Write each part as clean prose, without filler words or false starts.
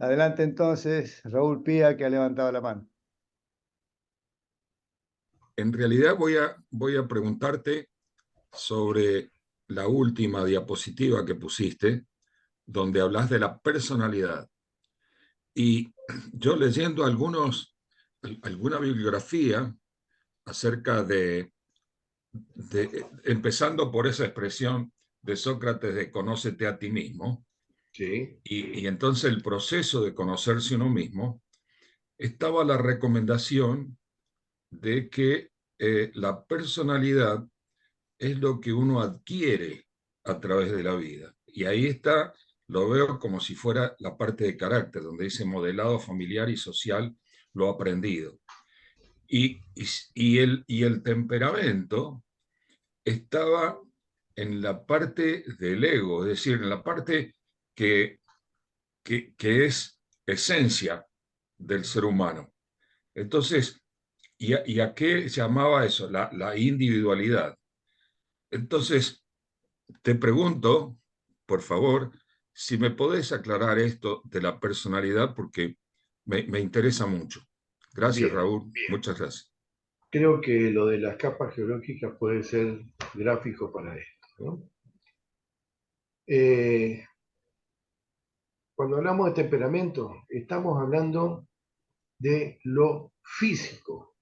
Adelante entonces, Raúl Pía, que ha levantado la mano. En realidad voy a preguntarte sobre la última diapositiva que pusiste, donde hablas de la personalidad. Y yo leyendo alguna bibliografía acerca empezando por esa expresión de Sócrates de conócete a ti mismo, Sí. y entonces el proceso de conocerse uno mismo, estaba la recomendación de que la personalidad es lo que uno adquiere a través de la vida. Y ahí está, lo veo como si fuera la parte de carácter, donde dice modelado familiar y social, lo aprendido. Y el temperamento estaba en la parte del ego, es decir, en la parte que, que es esencia del ser humano. Entonces, y a qué llamaba eso? La individualidad. Entonces, te pregunto, por favor, si me podés aclarar esto de la personalidad, porque me interesa mucho. Gracias, Bien, Raúl. Muchas gracias. creo que lo de las capas geológicas puede ser gráfico para esto, ¿no? Cuando hablamos de temperamento, estamos hablando de lo físico,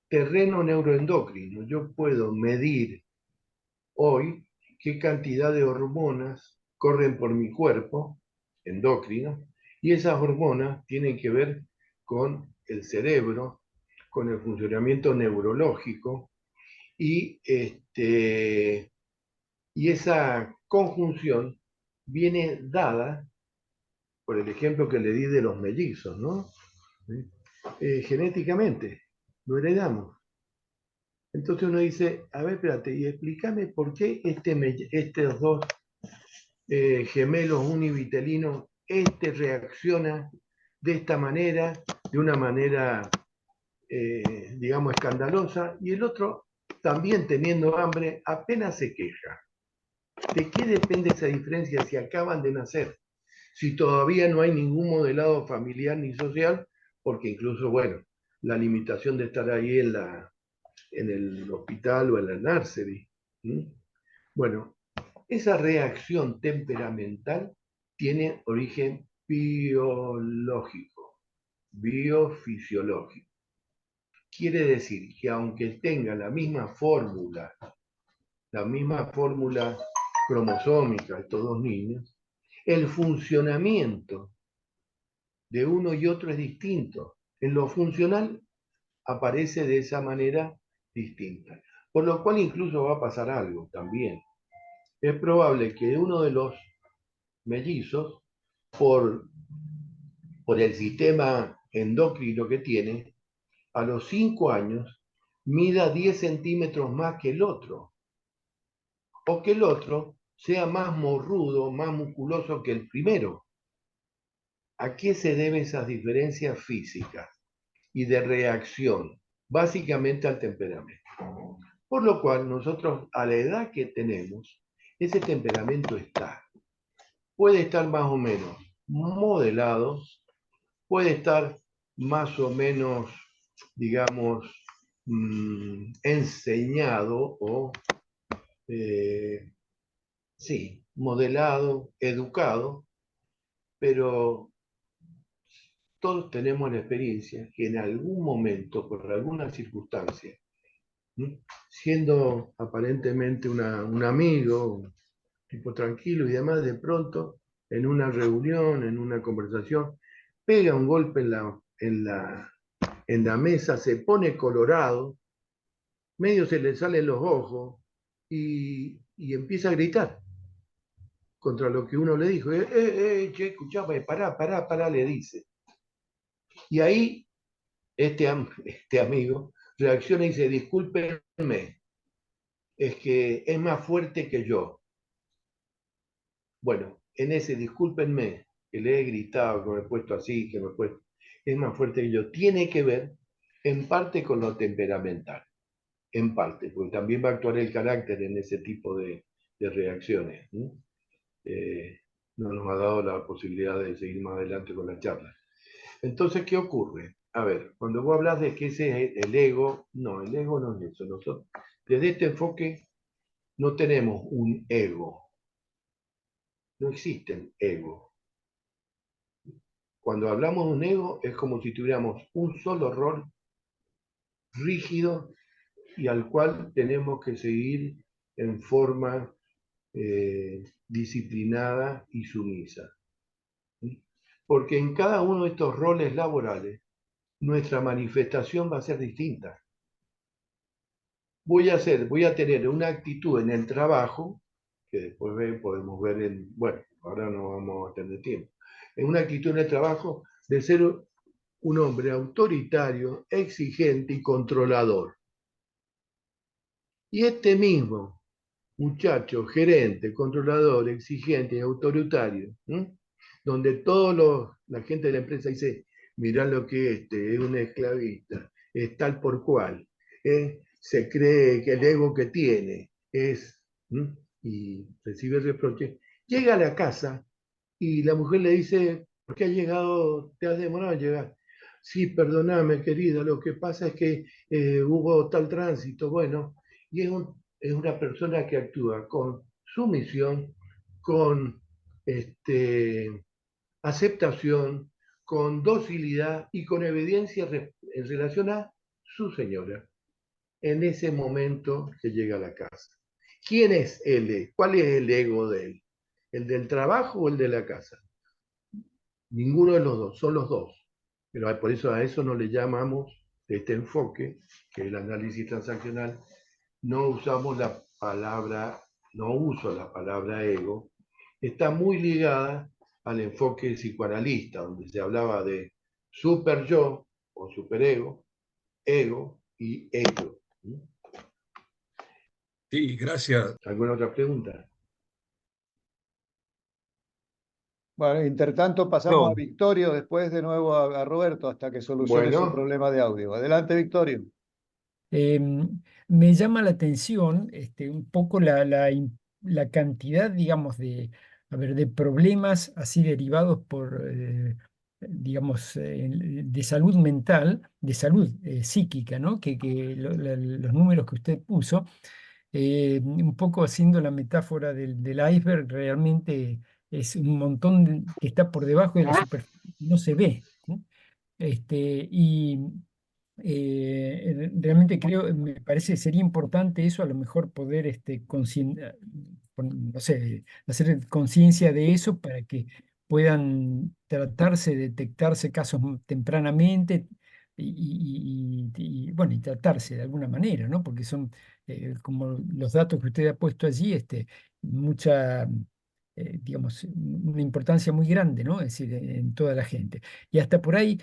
terreno neuroendocrino. Yo puedo medir hoy qué cantidad de hormonas corren por mi cuerpo endocrino, y esas hormonas tienen que ver con el cerebro, con el funcionamiento neurológico, y, y esa conjunción viene dada por el ejemplo que le di de los mellizos, ¿no? Genéticamente, lo heredamos. Entonces uno dice, a ver, espérate, y explícame por qué estos dos gemelos univitelinos, reacciona de esta manera, de una manera, digamos, escandalosa, y el otro, también teniendo hambre, apenas se queja. ¿De qué depende esa diferencia si acaban de nacer? Si todavía no hay ningún modelado familiar ni social, porque incluso, bueno, la limitación de estar ahí en el hospital o en la nursery. Bueno, esa reacción temperamental tiene origen biológico, biofisiológico. Quiere decir que aunque tenga la misma fórmula cromosómica, estos dos niños, el funcionamiento de uno y otro es distinto. En lo funcional aparece de esa manera distinta. Por lo cual incluso va a pasar algo también. Es probable que uno de los mellizos, por el sistema endocrino que tiene, a los 5 años mida 10 centímetros más que el otro, o que el otro sea más morrudo, más musculoso que el primero. ¿A qué se deben esas diferencias físicas y de reacción? Básicamente al temperamento. Por lo cual nosotros, a la edad que tenemos, ese temperamento está. Puede estar más o menos modelado, puede estar más o menos, digamos, enseñado o, sí, modelado, educado, pero todos tenemos la experiencia que en algún momento, por alguna circunstancia, siendo aparentemente un amigo, un tipo tranquilo y demás, de pronto, en una reunión, en una conversación, pega un golpe en la mesa, se pone colorado, medio se le salen los ojos y empieza a gritar contra lo que uno le dijo. Che, escuchame, pará, le dice. Y ahí este amigo reacciona y dice, discúlpenme, es que es más fuerte que yo. Bueno, en ese discúlpenme, que le he gritado, que me he puesto así, que me he puesto, es más fuerte que yo, tiene que ver en parte con lo temperamental, en parte, porque también va a actuar el carácter en ese tipo de reacciones. no nos ha dado la posibilidad de seguir más adelante con la charla. Entonces, ¿qué ocurre? A ver, cuando vos hablas de que ese es el ego, no, el ego no es eso. Nosotros, desde este enfoque, no tenemos un ego. No existen ego. Cuando hablamos de un ego, es como si tuviéramos un solo rol rígido y al cual tenemos que seguir en forma disciplinada y sumisa. Porque en cada uno de estos roles laborales, nuestra manifestación va a ser distinta. Voy a tener una actitud en el trabajo, que después podemos ver bueno, ahora no vamos a tener tiempo, en una actitud en el trabajo de ser un hombre autoritario, exigente y controlador. Y este mismo muchacho, gerente, controlador, exigente y autoritario, donde la gente de la empresa dice, mirá lo que es un esclavista, es tal por cual, se cree que el ego que tiene es, y recibe reproche, llega a la casa y la mujer le dice, ¿por qué has llegado, te has demorado en llegar? Sí, perdóname, querida, lo que pasa es que hubo tal tránsito, bueno, y es una persona que actúa con sumisión, con aceptación, con docilidad y con obediencia en relación a su señora en ese momento que llega a la casa. ¿Quién es él? ¿Cuál es el ego de él? ¿El del trabajo o el de la casa? Ninguno de los dos, son los dos. Pero por eso a eso no le llamamos, este enfoque, que es el análisis transaccional, no usamos la palabra, no uso la palabra ego, está muy ligada al enfoque psicoanalista, donde se hablaba de super yo o superego, ego y ego. Sí, gracias. ¿Alguna otra pregunta? Bueno, intertanto pasamos a Victorio, después de nuevo a Roberto hasta que solucione su Bueno, problema de audio. Adelante, Victorio. Me llama la atención un poco la cantidad, digamos, a ver, de problemas así derivados por, digamos, de salud mental, de salud psíquica, ¿no? Que los números que usted puso, un poco haciendo la metáfora del iceberg, realmente es un montón que está por debajo de la superficie, no se ve, ¿no? Y realmente creo, me parece, sería importante eso, a lo mejor poder, no sé, hacer conciencia de eso para que puedan tratarse, detectarse casos tempranamente bueno, y tratarse de alguna manera, ¿no? Porque son, como los datos que usted ha puesto allí, mucha, digamos, una importancia muy grande, ¿no? Es decir, en toda la gente. Y hasta por ahí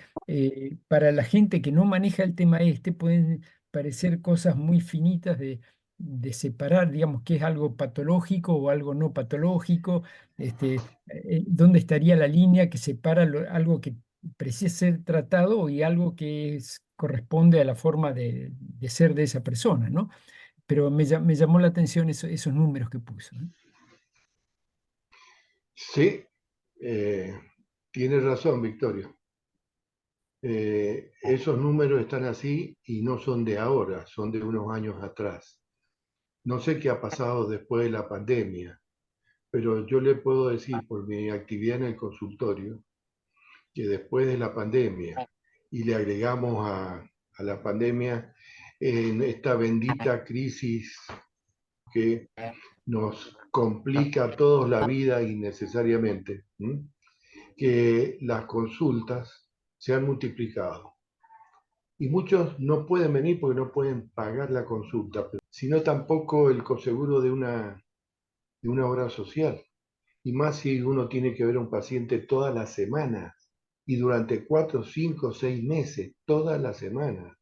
para la gente que no maneja el tema pueden parecer cosas muy finitas de separar, digamos, qué es algo patológico o algo no patológico, dónde estaría la línea que separa algo que precisa ser tratado y algo que corresponde a la forma de ser de esa persona, ¿no? Pero me llamó la atención esos números que puso, ¿no? sí, tienes razón, Victorio. Esos números están así y no son de ahora, son de unos años atrás. No sé qué ha pasado después de la pandemia, pero yo le puedo decir por mi actividad en el consultorio que después de la pandemia y le agregamos a la pandemia en esta bendita crisis que nos complica a todos la vida innecesariamente, que las consultas se han multiplicado. Y muchos no pueden venir porque no pueden pagar la consulta, sino tampoco el coseguro de una obra social. Y más si uno tiene que ver a un paciente todas las semanas y durante 4, 5, 6 meses, todas las semanas.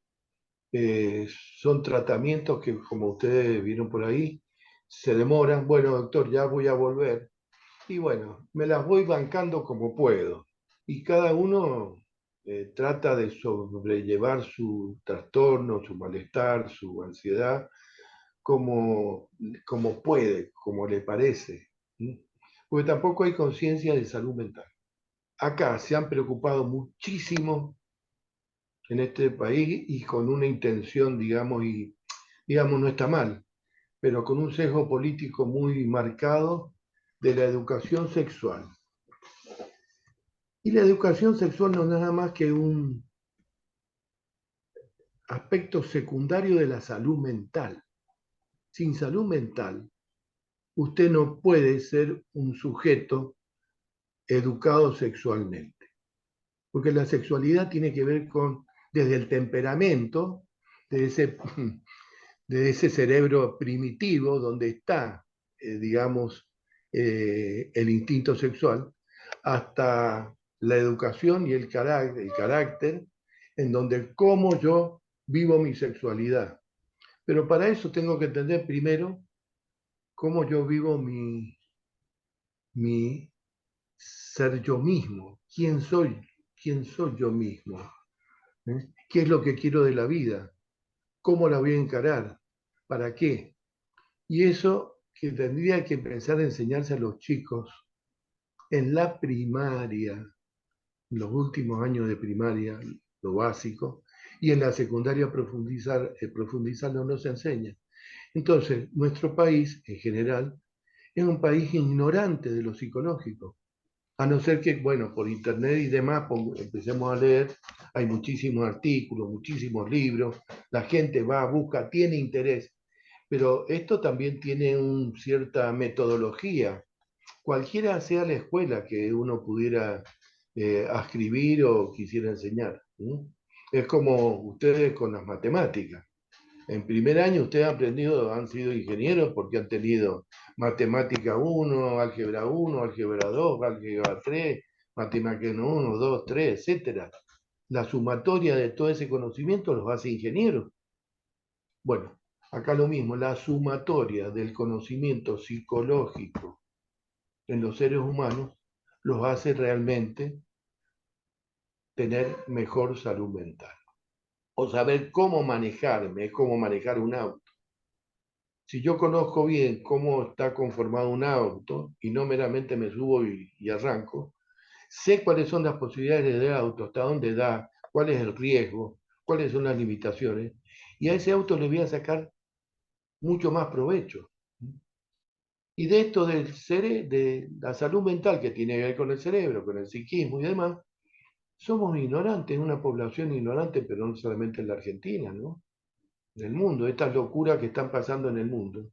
Son tratamientos que, como ustedes vieron por ahí, se demoran. Bueno, doctor, ya voy a volver. Y bueno, me las voy bancando como puedo. Y cada uno trata de sobrellevar su trastorno, su malestar, su ansiedad, como puede, como le parece. porque tampoco hay conciencia de salud mental. Acá se han preocupado muchísimo en este país y con una intención, digamos, y digamos no está mal, pero con un sesgo político muy marcado de la educación sexual. Y la educación sexual no es nada más que un aspecto secundario de la salud mental. Sin salud mental, usted no puede ser un sujeto educado sexualmente, porque la sexualidad tiene que ver con, desde el temperamento, de ese cerebro primitivo donde está, digamos, el instinto sexual, hasta la educación y el carácter, en donde cómo yo vivo mi sexualidad. Pero para eso tengo que entender primero cómo yo vivo mi ser yo mismo, quién soy yo mismo, ¿eh? ¿Qué es lo que quiero de la vida? ¿Cómo la voy a encarar? ¿Para qué? Y eso que tendría que empezar a enseñarse a los chicos en la primaria, en los últimos años de primaria, lo básico, y en la secundaria profundizarlo no se enseña. Entonces, nuestro país en general es un país ignorante de lo psicológico. A no ser que, bueno, por internet y demás empecemos a leer, hay muchísimos artículos, muchísimos libros, la gente va, busca, tiene interés, pero esto también tiene una cierta metodología. Cualquiera sea la escuela que uno pudiera ascribir o quisiera enseñar. ¿Sí? Es como ustedes con las matemáticas. En primer año ustedes han aprendido, han sido ingenieros porque han tenido matemática 1, álgebra 1, álgebra 2, álgebra 3, matemática 1, 2, 3, etc. La sumatoria de todo ese conocimiento los hace ingenieros. Bueno, acá lo mismo, la sumatoria del conocimiento psicológico en los seres humanos los hace realmente tener mejor salud mental. O saber cómo manejarme, es como manejar un auto. Si yo conozco bien cómo está conformado un auto y no meramente me subo y arranco, sé cuáles son las posibilidades del auto, hasta dónde da, cuál es el riesgo, cuáles son las limitaciones, y a ese auto le voy a sacar mucho más provecho. Y de esto de la salud mental que tiene que ver con el cerebro, con el psiquismo y demás, somos ignorantes, una población ignorante, pero no solamente en la Argentina, ¿no? En el mundo, estas locuras que están pasando en el mundo.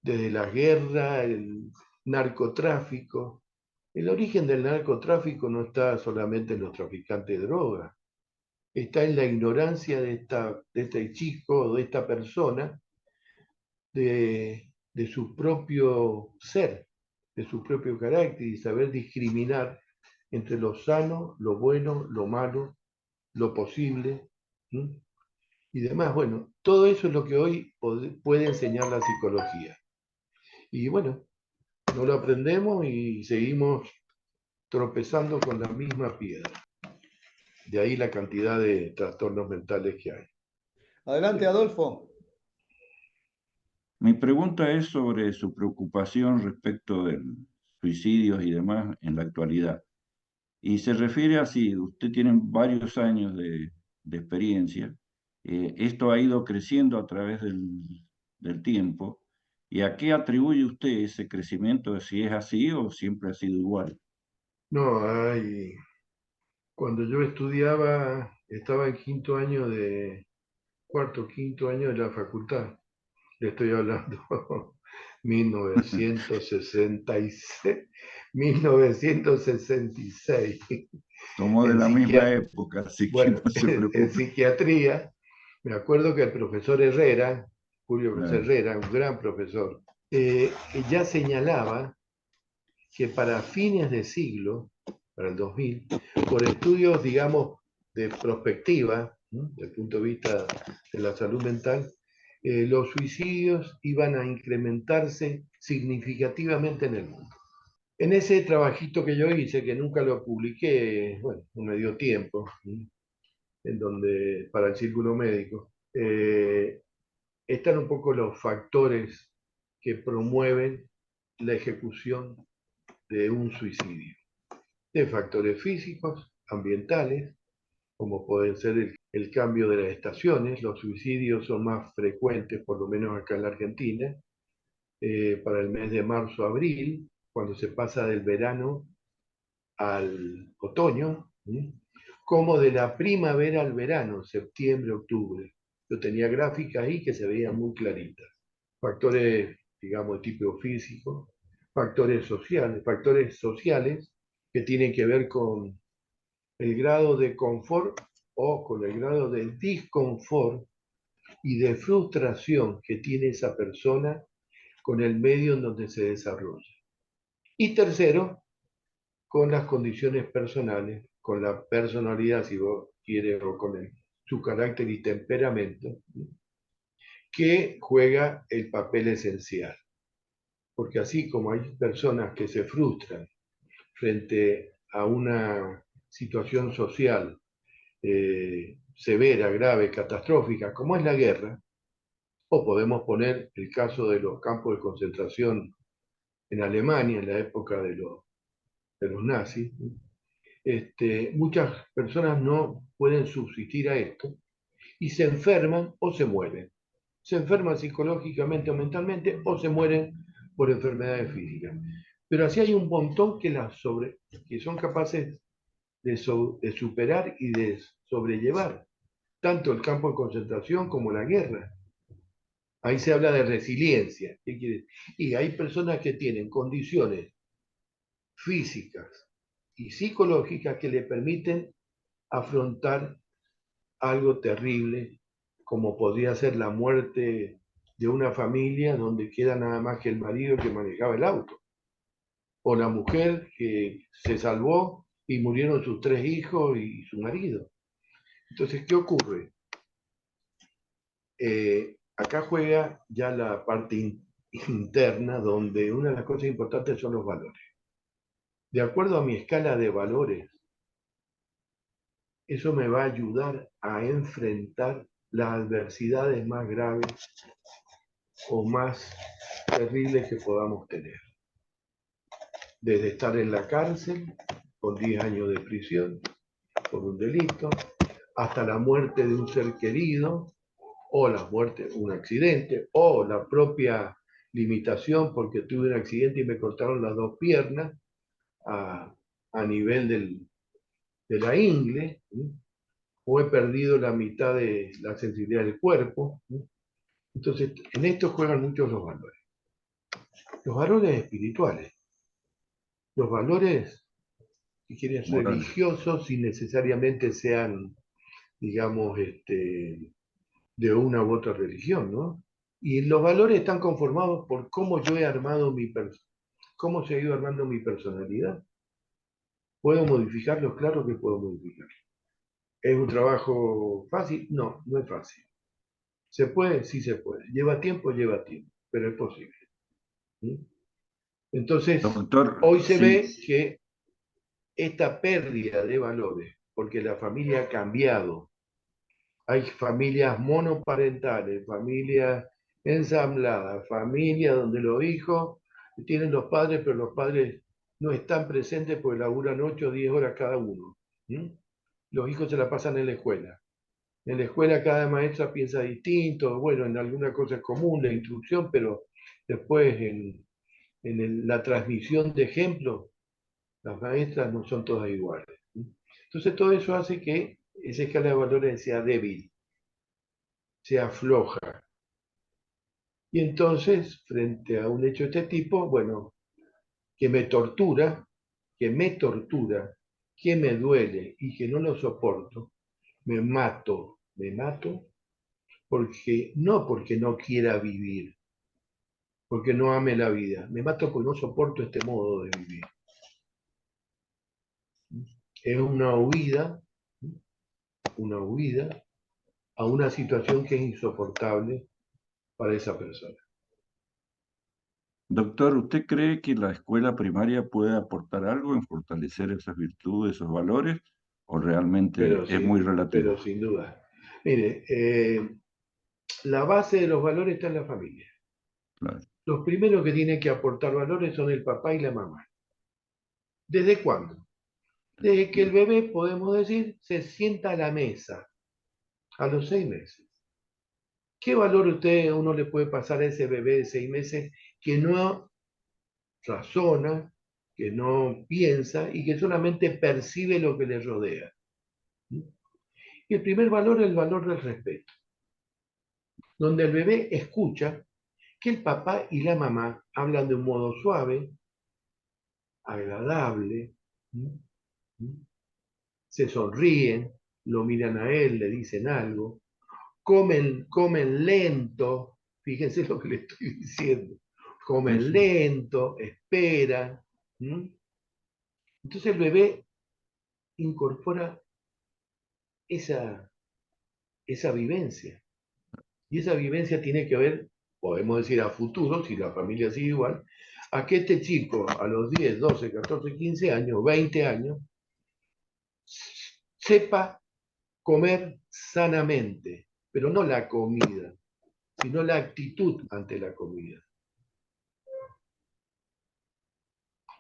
Desde la guerra, el narcotráfico. El origen del narcotráfico no está solamente en los traficantes de drogas, está en la ignorancia de este chico o de esta persona de su propio ser, de su propio carácter y saber discriminar entre lo sano, lo bueno, lo malo, lo posible, ¿sí? Y demás. Bueno, todo eso es lo que hoy puede enseñar la psicología. Y bueno, no lo aprendemos y seguimos tropezando con la misma piedra. De ahí la cantidad de trastornos mentales que hay. Adelante, Adolfo. Mi pregunta es sobre su preocupación respecto de suicidios y demás en la actualidad. Y se refiere a si usted tiene varios años de experiencia, esto ha ido creciendo a través del tiempo, ¿y a qué atribuye usted ese crecimiento? Si es así o siempre ha sido igual. No, cuando yo estudiaba, estaba en quinto año de la facultad. Le estoy hablando 1966, 1966. Somos de En la misma psiquiatría, época, así que bueno, no se en preocupe. psiquiatría, me acuerdo que el profesor Herrera, Julio José Claro. Herrera, un gran profesor, ya señalaba que para fines de siglo, para el 2000, por estudios, digamos, de prospectiva, ¿no? Desde el punto de vista de la salud mental, los suicidios iban a incrementarse significativamente en el mundo. En ese trabajito que yo hice, que nunca lo publiqué, bueno, no me dio tiempo, ¿no? En donde, para el círculo médico, están un poco los factores que promueven la ejecución de un suicidio. De factores físicos, ambientales, como pueden ser el cambio de las estaciones. Los suicidios son más frecuentes, por lo menos acá en la Argentina, para el mes de marzo-abril, cuando se pasa del verano al otoño, como de la primavera al verano, septiembre-octubre. Yo tenía gráficas ahí que se veían muy claritas. Factores, digamos, de tipo físico, factores sociales que tienen que ver con el grado de confort o con el grado de disconfort y de frustración que tiene esa persona con el medio en donde se desarrolla. Y tercero, con las condiciones personales, con la personalidad, si vos quieres, o con su carácter y temperamento, que juega el papel esencial. Porque así como hay personas que se frustran frente a una situación social severa, grave, catastrófica, como es la guerra, o podemos poner el caso de los campos de concentración en Alemania en la época de los nazis. Muchas personas no pueden subsistir a esto y se enferman o se mueren. Se enferman psicológicamente o mentalmente o se mueren por enfermedades físicas. Pero así hay un montón que son capaces de superar y de sobrellevar tanto el campo de concentración como la guerra. Ahí se habla de resiliencia. ¿Qué quiere decir? Y hay personas que tienen condiciones físicas y psicológicas que le permiten afrontar algo terrible, como podría ser la muerte de una familia donde queda nada más que el marido que manejaba el auto, o la mujer que se salvó y murieron sus 3 hijos y su marido. Entonces, ¿qué ocurre? Acá juega ya la parte interna, donde una de las cosas importantes son los valores. De acuerdo a mi escala de valores, eso me va a ayudar a enfrentar las adversidades más graves o más terribles que podamos tener. Desde estar en la cárcel con 10 años de prisión por un delito, hasta la muerte de un ser querido, o la muerte, un accidente, o la propia limitación porque tuve un accidente y me cortaron las 2 piernas a nivel de la ingle, o he perdido la mitad de la sensibilidad del cuerpo. Entonces, en esto juegan muchos los valores. Los valores espirituales, los valores, si quieren, religiosos, sin necesariamente sean, digamos, de una u otra religión, ¿no? Y los valores están conformados por cómo yo he armado cómo se ha ido armando mi personalidad. ¿Puedo modificarlos? Claro que puedo modificarlos. ¿Es un trabajo fácil? No, no es fácil. ¿Se puede? Sí se puede. ¿Lleva tiempo? Lleva tiempo, pero es posible. ¿Sí? Entonces, Doctor, hoy se sí, ve que esta pérdida de valores, porque la familia ha cambiado, hay familias monoparentales, familias ensambladas, familias donde los hijos tienen los padres, pero los padres no están presentes porque laburan 8 o 10 horas cada uno. Los hijos se la pasan en la escuela. En la escuela cada maestra piensa distinto, bueno, en alguna cosa es común la instrucción, pero después en la transmisión de ejemplos, las maestras no son todas iguales. Entonces todo eso hace que esa escala de valores sea débil, sea floja. Y entonces, frente a un hecho de este tipo, bueno, que me tortura, que me duele y que no lo soporto, me mato porque no quiera vivir, porque no ame la vida, me mato porque no soporto este modo de vivir. Es una huida a una situación que es insoportable para esa persona. doctor, ¿usted cree que la escuela primaria puede aportar algo en fortalecer esas virtudes, esos valores, o realmente es muy relativo? Pero sin duda. Mire, la base de los valores está en la familia. Claro. los primeros que tienen que aportar valores son el papá y la mamá. ¿Desde cuándo? Desde que el bebé, podemos decir, se sienta a la mesa, a los 6 meses. ¿Qué valor uno le puede pasar a ese bebé de 6 meses que no razona, que no piensa y que solamente percibe lo que le rodea? Y el primer valor es el valor del respeto, donde el bebé escucha que el papá y la mamá hablan de un modo suave, agradable, se sonríen, lo miran a él, le dicen algo, comen lento, fíjense lo que le estoy diciendo, comen lento, esperan. Entonces el bebé incorpora esa vivencia. Y esa vivencia tiene que ver, podemos decir a futuro, si la familia sigue igual, a que este chico a los 10, 12, 14, 15 años, 20 años, sepa comer sanamente, pero no la comida, sino la actitud ante la comida.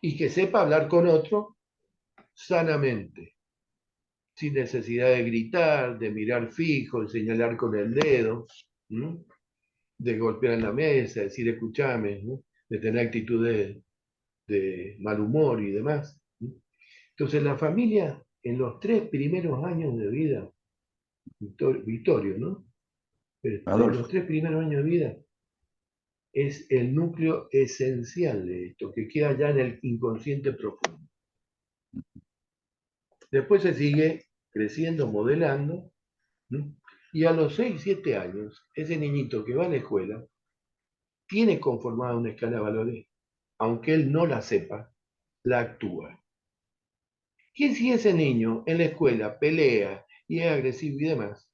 Y que sepa hablar con otro sanamente, sin necesidad de gritar, de mirar fijo, de señalar con el dedo, de golpear en la mesa, de decir escúchame, de tener actitud de mal humor y demás. Entonces la familia en los 3 primeros años de vida, Vittorio, ¿no? Los 3 primeros años de vida es el núcleo esencial de esto, que queda ya en el inconsciente profundo. Después se sigue creciendo, modelando, ¿no? Y a los 6, 7 años, ese niñito que va a la escuela tiene conformada una escala de valores, aunque él no la sepa, la actúa. Y si ese niño en la escuela pelea y es agresivo y demás,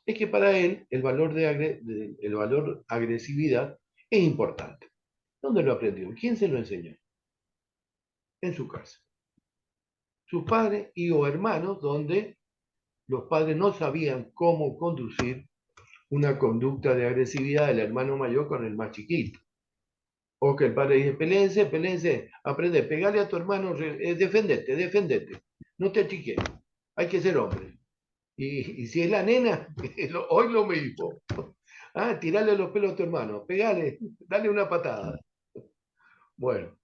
es que para él el valor agresividad es importante. ¿Dónde lo aprendió? ¿Quién se lo enseñó? En su casa. Sus padres y o hermanos, donde los padres no sabían cómo conducir una conducta de agresividad del hermano mayor con el más chiquito. O que el padre dice, pelense, aprende, pegale a tu hermano, defendete, no te achiques, hay que ser hombre. Y si es la nena, hoy lo mismo. Tirale los pelos a tu hermano, pegale, dale una patada. Bueno,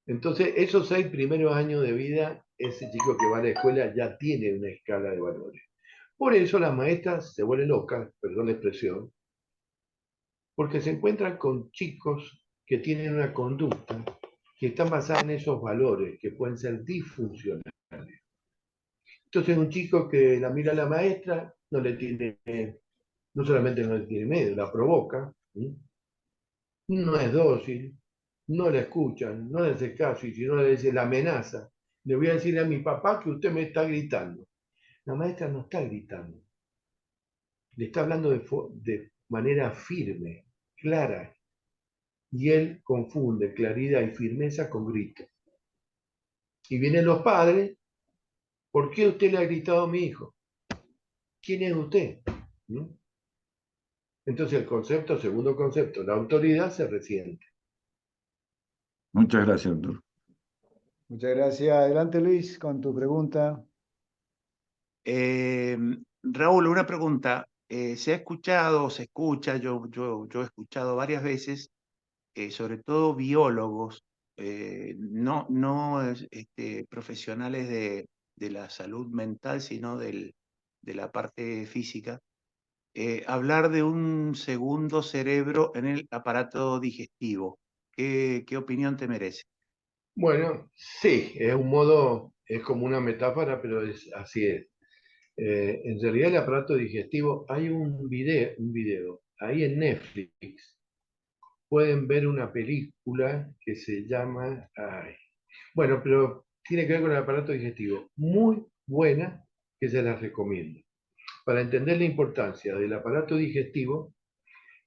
entonces esos 6 primeros años de vida, ese chico que va a la escuela ya tiene una escala de valores. Por eso las maestras se vuelven locas, perdón la expresión, porque se encuentran con chicos que tienen una conducta que está basada en esos valores, que pueden ser disfuncionales. Entonces un chico que la mira a la maestra, no solamente no le tiene miedo, la provoca, no es dócil, no la escuchan, no le hace caso, y si no le dice la amenaza, le voy a decir a mi papá que usted me está gritando. La maestra no está gritando, le está hablando de manera firme, clara, y él confunde claridad y firmeza con grito. Y vienen los padres, ¿por qué usted le ha gritado a mi hijo? ¿Quién es usted? Entonces el segundo concepto, la autoridad se resiente. Muchas gracias, doctor. Muchas gracias. Adelante, Luis, con tu pregunta. Raúl, una pregunta. Se ha escuchado, se escucha, yo he escuchado varias veces, sobre todo biólogos, no profesionales de la salud mental, sino de la parte física, hablar de un segundo cerebro en el aparato digestivo. ¿Qué opinión te merece? Bueno, sí, es un modo, es como una metáfora, pero así es. En realidad el aparato digestivo, hay un video, ahí en Netflix, pueden ver una película que se llama, bueno, pero tiene que ver con el aparato digestivo, muy buena, que se las recomiendo, para entender la importancia del aparato digestivo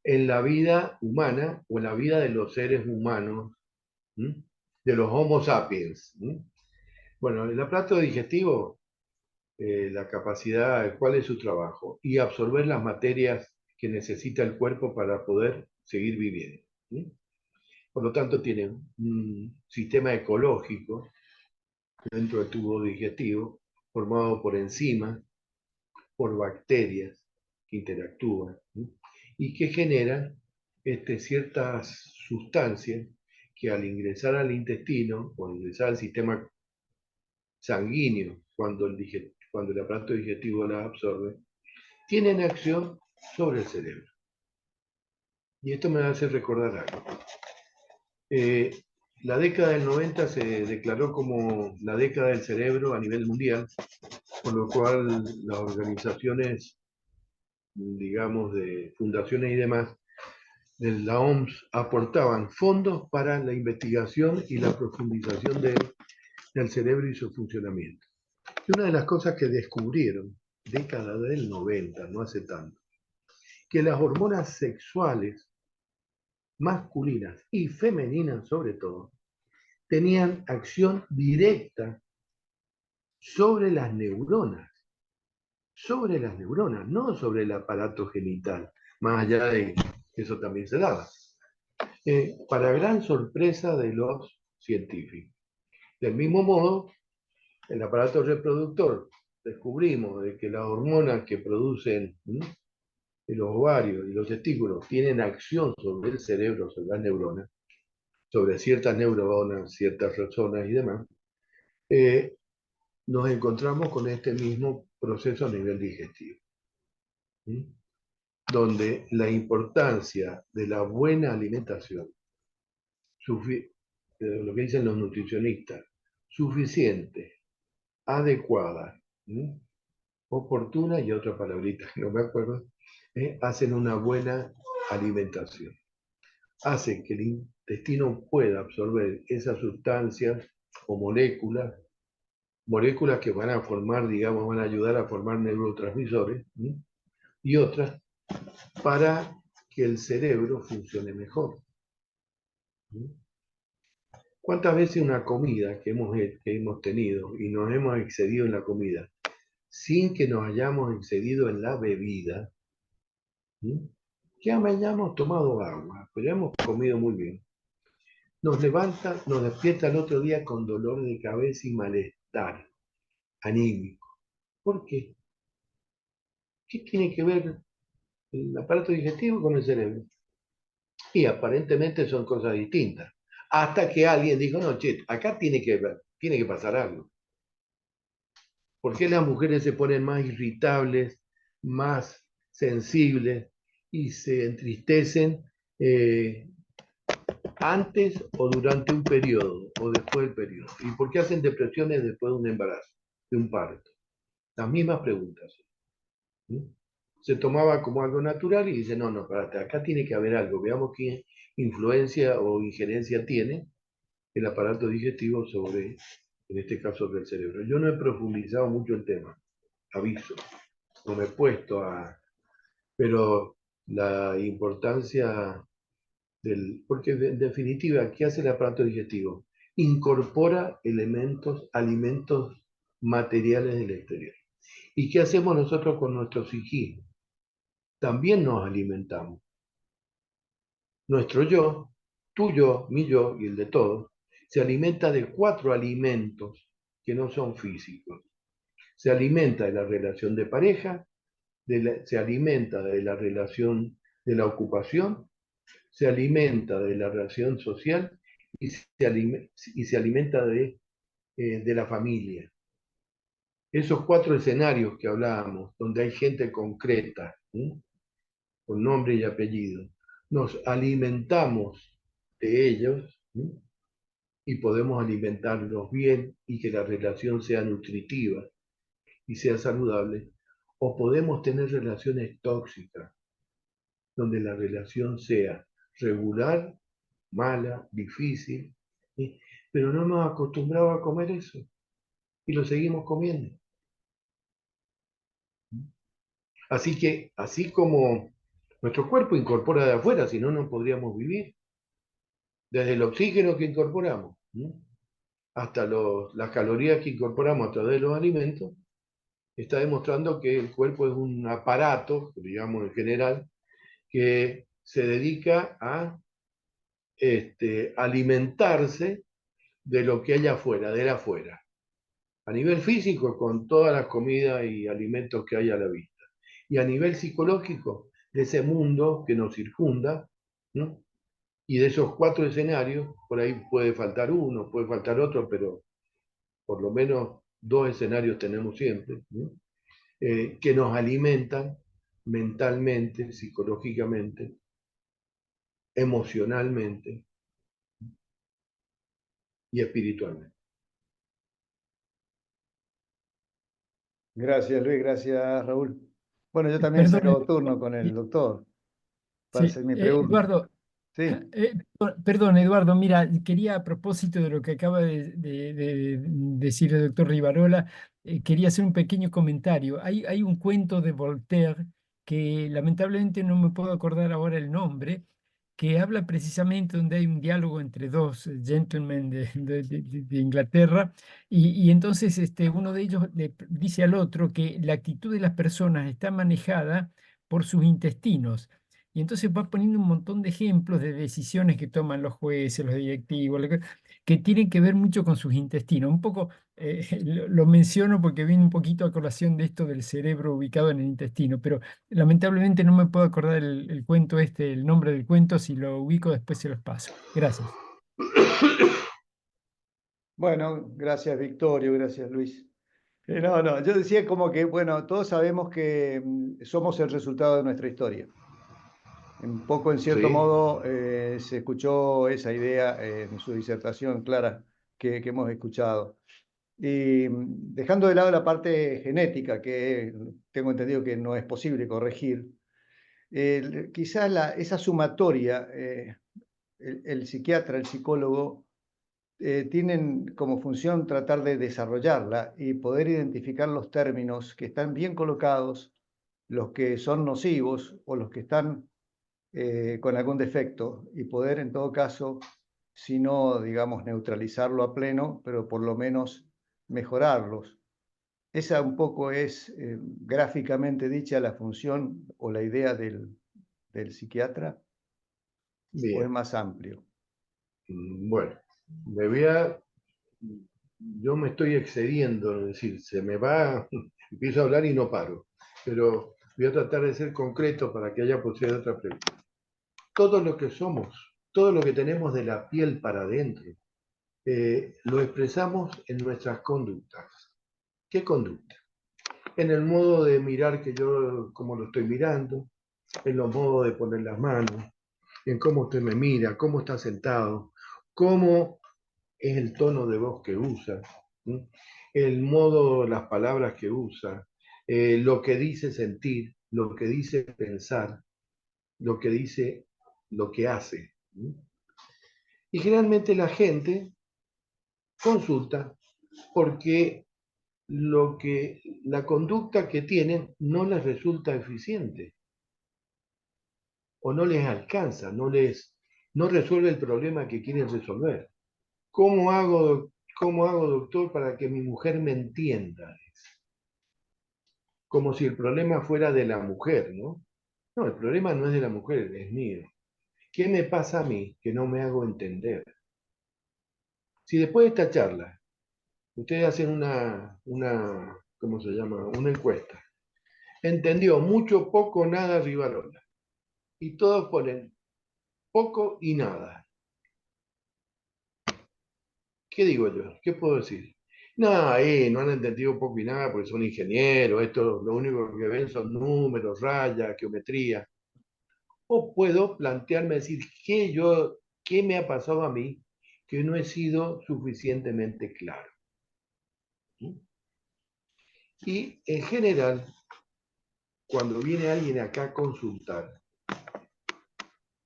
en la vida humana o en la vida de los seres humanos, de los Homo sapiens. Bueno, el aparato digestivo, la capacidad, cuál es su trabajo, y absorber las materias que necesita el cuerpo para poder seguir viviendo. Por lo tanto, tiene un sistema ecológico dentro del tubo digestivo formado por enzimas, por bacterias que interactúan, ¿sí? Y que generan ciertas sustancias que al ingresar al intestino o al ingresar al sistema sanguíneo, cuando el aparato digestivo las absorbe, tienen acción sobre el cerebro. Y esto me hace recordar algo. La década del 90 se declaró como la década del cerebro a nivel mundial, por lo cual las organizaciones, digamos, de fundaciones y demás, de la OMS aportaban fondos para la investigación y la profundización del cerebro y su funcionamiento. Y una de las cosas que descubrieron, década del 90, no hace tanto, que las hormonas sexuales masculinas y femeninas sobre todo, tenían acción directa sobre las neuronas, no sobre el aparato genital, más allá de que eso también se daba. Para gran sorpresa de los científicos. Del mismo modo, el aparato reproductor, descubrimos de que las hormonas que producen los ovarios y los testículos tienen acción sobre el cerebro, sobre las neuronas, sobre ciertas neuronas, ciertas zonas y demás, nos encontramos con este mismo proceso a nivel digestivo, ¿sí? Donde la importancia de la buena alimentación, lo que dicen los nutricionistas, suficiente, adecuada, ¿sí? Oportuna y otra palabrita que no me acuerdo, hacen una buena alimentación. Hacen que el intestino pueda absorber esas sustancias o moléculas que van a formar, digamos, van a ayudar a formar neurotransmisores, ¿sí? Y otras para que el cerebro funcione mejor, ¿sí? ¿Cuántas veces una comida que hemos tenido y nos hemos excedido en la comida sin que nos hayamos excedido en la bebida, ¿sí? Que hayamos tomado agua, pero hemos comido muy bien, nos levanta, nos despierta el otro día con dolor de cabeza y malestar anímico? ¿Por qué? ¿Qué tiene que ver el aparato digestivo con el cerebro? Y aparentemente son cosas distintas. Hasta que alguien dijo, no, che, acá tiene que pasar algo. ¿Por qué las mujeres se ponen más irritables, más sensibles y se entristecen antes o durante un periodo o después del periodo? ¿Y por qué hacen depresiones después de un embarazo, de un parto? Las mismas preguntas, ¿sí? Se tomaba como algo natural y dice, no, no, espérate, acá tiene que haber algo, veamos qué influencia o injerencia tiene el aparato digestivo sobre, en este caso, del cerebro. Yo no he profundizado mucho el tema, aviso, no me he puesto a... Pero la importancia porque en definitiva, ¿qué hace el aparato digestivo? Incorpora alimentos materiales del exterior. ¿Y qué hacemos nosotros con nuestros hijos? También nos alimentamos. Nuestro yo, tu yo, mi yo y el de todos, se alimenta de 4 alimentos que no son físicos. Se alimenta de la relación de pareja, se alimenta de la relación de la ocupación, se alimenta de la relación social y se alimenta de la familia. Esos 4 escenarios que hablábamos, donde hay gente concreta, ¿sí? Con nombre y apellido, nos alimentamos de ellos, ¿sí? Y podemos alimentarlos bien y que la relación sea nutritiva y sea saludable, o podemos tener relaciones tóxicas, donde la relación sea regular, mala, difícil, ¿sí? Pero no nos acostumbramos a comer eso y lo seguimos comiendo. Así que, así como nuestro cuerpo incorpora de afuera, si no, no podríamos vivir. Desde el oxígeno que incorporamos, ¿sí? Hasta las calorías que incorporamos a través de los alimentos, está demostrando que el cuerpo es un aparato, digamos en general, que se dedica a alimentarse de lo que hay afuera, del afuera. A nivel físico, con todas las comidas y alimentos que hay a la vista. Y a nivel psicológico, de ese mundo que nos circunda, ¿no? Y de esos 4 escenarios, por ahí puede faltar uno, puede faltar otro, pero por lo menos 2 escenarios tenemos siempre, ¿no? Que nos alimentan mentalmente, psicológicamente, emocionalmente y espiritualmente. Gracias, Luis, gracias, Raúl. Bueno, yo también Perdón, saco turno con el doctor para sí, hacer mi pregunta. Eduardo, Sí, perdón, Eduardo, mira, quería a propósito de lo que acaba de decir el doctor Rivarola, quería hacer un pequeño comentario. Hay un cuento de Voltaire que lamentablemente no me puedo acordar ahora el nombre, que habla precisamente donde hay un diálogo entre dos gentlemen de Inglaterra y entonces uno de ellos le dice al otro que la actitud de las personas está manejada por sus intestinos. Y entonces va poniendo un montón de ejemplos de decisiones que toman los jueces, los directivos, que tienen que ver mucho con sus intestinos. Un poco lo menciono porque viene un poquito a colación de esto del cerebro ubicado en el intestino, pero lamentablemente no me puedo acordar el cuento el nombre del cuento, si lo ubico después se los paso. Gracias. bueno, gracias, Victorio, gracias, Luis. No, no, yo decía como que, bueno, todos sabemos que somos el resultado de nuestra historia. Un poco, en cierto ¿Sí? modo, se escuchó esa idea en su disertación, Clara, que hemos escuchado. Y dejando de lado la parte genética, que tengo entendido que no es posible corregir, quizás esa sumatoria, el psiquiatra, el psicólogo, tienen como función tratar de desarrollarla y poder identificar los términos que están bien colocados, los que son nocivos o los que están con algún defecto y poder en todo caso, si no, digamos, neutralizarlo a pleno, pero por lo menos mejorarlos. Esa un poco es gráficamente dicha la función o la idea del psiquiatra, o es Bien. más amplio. Bueno, me voy a yo me estoy excediendo, es decir, se me va, empiezo a hablar y no paro, pero voy a tratar de ser concreto para que haya posibilidad de otra pregunta. Todo lo que somos, todo lo que tenemos de la piel para adentro, lo expresamos en nuestras conductas. ¿Qué conducta? En el modo de mirar que yo, como lo estoy mirando, en los modos de poner las manos, en cómo usted me mira, cómo está sentado, cómo es el tono de voz que usa, ¿sí? El modo, las palabras que usa, lo que dice sentir, lo que dice pensar, lo que dice, lo que hace. ¿Sí? Y generalmente la gente consulta porque la conducta que tienen no les resulta eficiente o no les alcanza, no resuelve el problema que quieren resolver. ¿Cómo hago, doctor, para que mi mujer me entienda? Como si el problema fuera de la mujer, ¿no? No, el problema no es de la mujer, es mío. ¿Qué me pasa a mí que no me hago entender? Si después de esta charla ustedes hacen ¿cómo se llama? Una encuesta. Entendió mucho, poco, nada Rivarola. Y todos ponen poco y nada. ¿Qué digo yo? ¿Qué puedo decir? No, no han entendido poco y nada porque son ingenieros, esto lo único que ven son números, rayas, geometría. O puedo plantearme decir qué me ha pasado a mí que no he sido suficientemente claro. ¿Sí? Y en general, cuando viene alguien acá a consultar,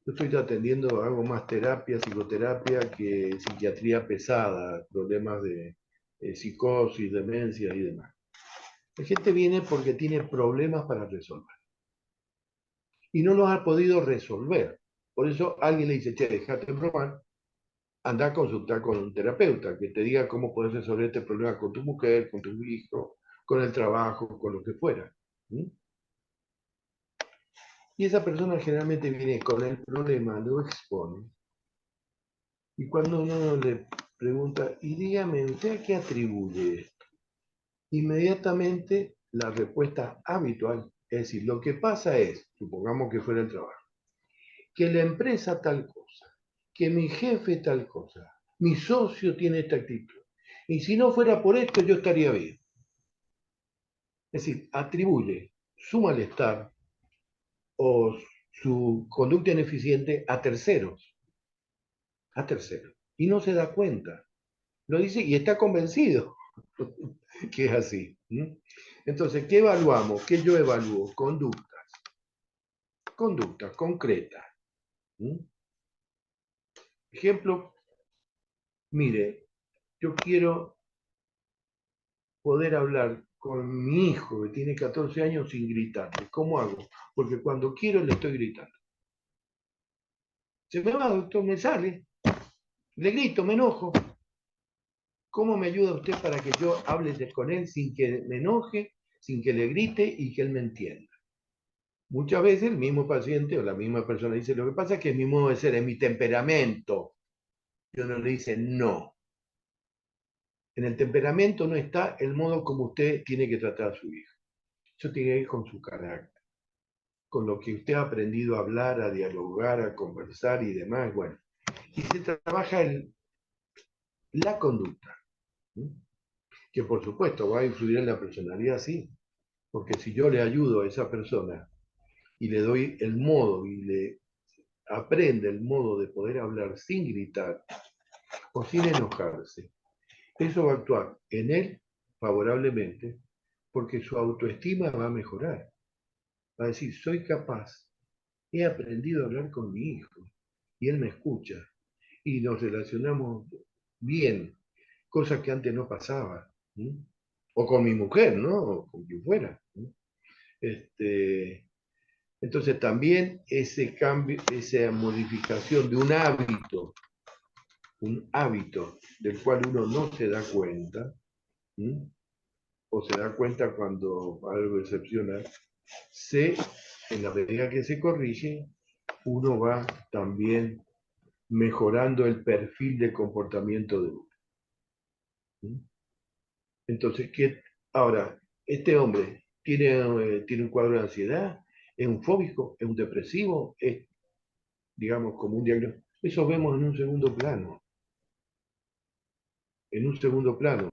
yo estoy atendiendo, hago más terapia, psicoterapia que psiquiatría pesada, problemas de psicosis, demencia y demás. La gente viene porque tiene problemas para resolver y no los ha podido resolver. Por eso alguien le dice, che, déjate probar, anda a consultar con un terapeuta que te diga cómo puedes resolver este problema con tu mujer, con tu hijo, con el trabajo, con lo que fuera. ¿Sí? Y esa persona generalmente viene con el problema, lo expone, Y cuando uno le pregunta, y dígame, ¿usted a qué atribuye esto? Inmediatamente la respuesta habitual es decir, lo que pasa es, supongamos que fuera el trabajo, que la empresa tal cosa, que mi jefe tal cosa, mi socio tiene esta actitud. Y si no fuera por esto, yo estaría bien. Es decir, atribuye su malestar o su conducta ineficiente a terceros, y no se da cuenta. Lo dice y está convencido que es así. Entonces, ¿qué evaluamos? ¿Qué yo evalúo? Conductas concretas. Ejemplo, mire, yo quiero poder hablar con mi hijo que tiene 14 años sin gritarle. ¿Cómo hago? Porque cuando quiero le estoy gritando. Se me va, doctor, me sale. Le grito, me enojo. ¿Cómo me ayuda usted para que yo hable con él sin que me enoje, sin que le grite y que él me entienda? Muchas veces el mismo paciente o la misma persona dice, lo que pasa es que es mi modo de ser, es mi temperamento. Y uno le dice, no. En el temperamento no está el modo como usted tiene que tratar a su hijo. Eso tiene que ver con su carácter, con lo que usted ha aprendido a hablar, a dialogar, a conversar y demás. Bueno, y se trabaja la conducta, que por supuesto va a influir en la personalidad, sí, porque si yo le ayudo a esa persona y le doy el modo y le aprende el modo de poder hablar sin gritar o sin enojarse, eso va a actuar en él favorablemente porque su autoestima va a mejorar. Va a decir, soy capaz, he aprendido a hablar con mi hijo y él me escucha y nos relacionamos bien, cosa que antes no pasaba. O con mi mujer, ¿no? O con quien fuera. Entonces también ese cambio, esa modificación de un hábito del cual uno no se da cuenta, o se da cuenta cuando algo excepcional, en la medida que se corrige, uno va también mejorando el perfil de comportamiento de uno. Entonces, ahora, este hombre tiene un cuadro de ansiedad, es un fóbico, es un depresivo, es, digamos, como un diagnóstico. Eso vemos en un segundo plano. En un segundo plano.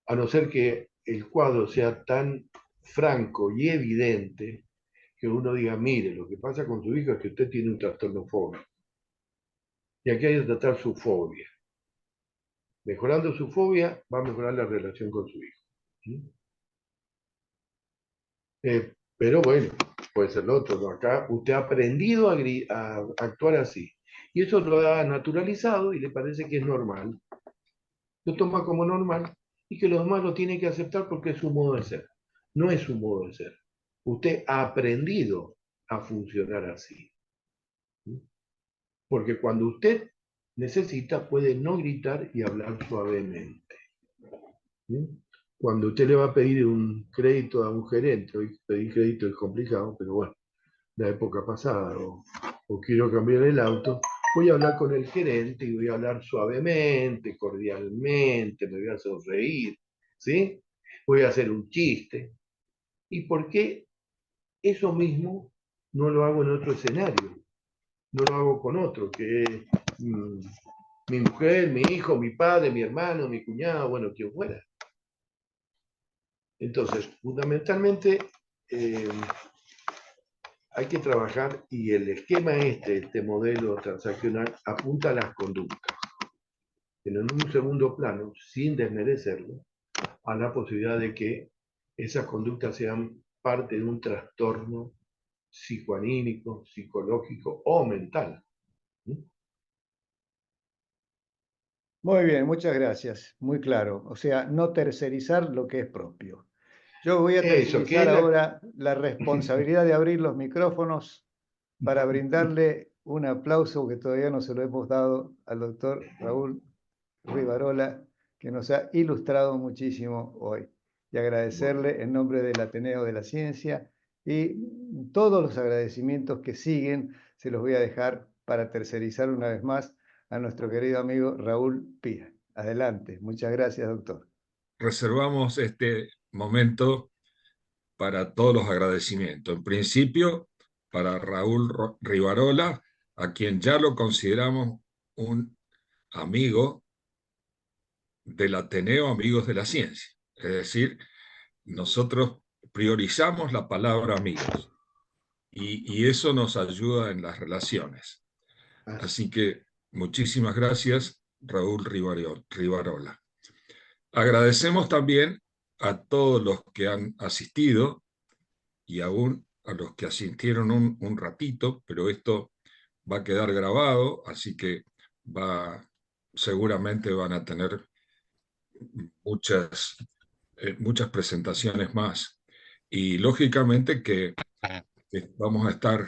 A no ser que el cuadro sea tan franco y evidente que uno diga, mire, lo que pasa con su hijo es que usted tiene un trastorno fóbico. Y aquí hay que tratar su fobia. Mejorando su fobia, va a mejorar la relación con su hijo. Pero bueno, puede ser lo otro, ¿no? Acá usted ha aprendido a actuar así. Y eso lo ha naturalizado y le parece que es normal. Lo toma como normal y que los demás lo tienen que aceptar porque es su modo de ser. No es su modo de ser. Usted ha aprendido a funcionar así. Porque cuando usted necesita, puede no gritar y hablar suavemente. Cuando usted le va a pedir un crédito a un gerente, hoy pedir crédito es complicado, pero bueno, la época pasada, o quiero cambiar el auto, voy a hablar con el gerente y voy a hablar suavemente, cordialmente, me voy a sonreír, ¿sí? Voy a hacer un chiste. ¿Y por qué eso mismo no lo hago en otro escenario? No lo hago con otro, que es mi mujer, mi hijo, mi padre, mi hermano, mi cuñado, bueno, quien fuera. Entonces, fundamentalmente, hay que trabajar y el esquema este modelo transaccional, apunta a las conductas, pero en un segundo plano, sin desmerecerlo, a la posibilidad de que esas conductas sean parte de un trastorno psicoanímico, psicológico o mental. Muy bien, muchas gracias. Muy claro. O sea, no tercerizar lo que es propio. Yo voy a Eso, que tercerizar es ahora la responsabilidad de abrir los micrófonos para brindarle un aplauso que todavía no se lo hemos dado al doctor Raúl Rivarola, que nos ha ilustrado muchísimo hoy. Y agradecerle en nombre del Ateneo de la Ciencia y todos los agradecimientos que siguen, se los voy a dejar para tercerizar una vez más a nuestro querido amigo Raúl Pía. Adelante, muchas gracias, doctor. Reservamos este momento para todos los agradecimientos. En principio, para Raúl Rivarola, a quien ya lo consideramos un amigo del Ateneo Amigos de la Ciencia. Es decir, nosotros priorizamos la palabra amigos y eso nos ayuda en las relaciones. Así que muchísimas gracias, Raúl Rivarola. Agradecemos también a todos los que han asistido y aún a los que asistieron un ratito, pero esto va a quedar grabado, así que seguramente van a tener muchas presentaciones más. Y lógicamente que vamos a estar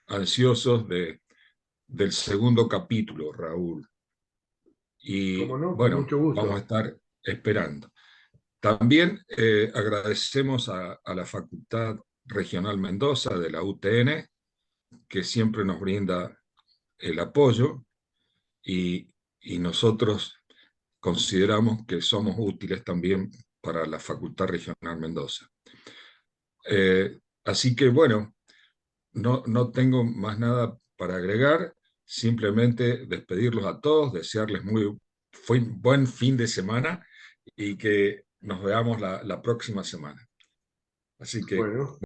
ansiosos del segundo capítulo, Raúl. Y Como no, con bueno, mucho gusto. vamos a estar esperando. También agradecemos a la Facultad Regional Mendoza de la UTN, que siempre nos brinda el apoyo y nosotros consideramos que somos útiles también para la Facultad Regional Mendoza. Así que bueno, no tengo más nada para agregar, simplemente despedirlos a todos, desearles buen fin de semana y que nos veamos la próxima semana. Así que Bueno.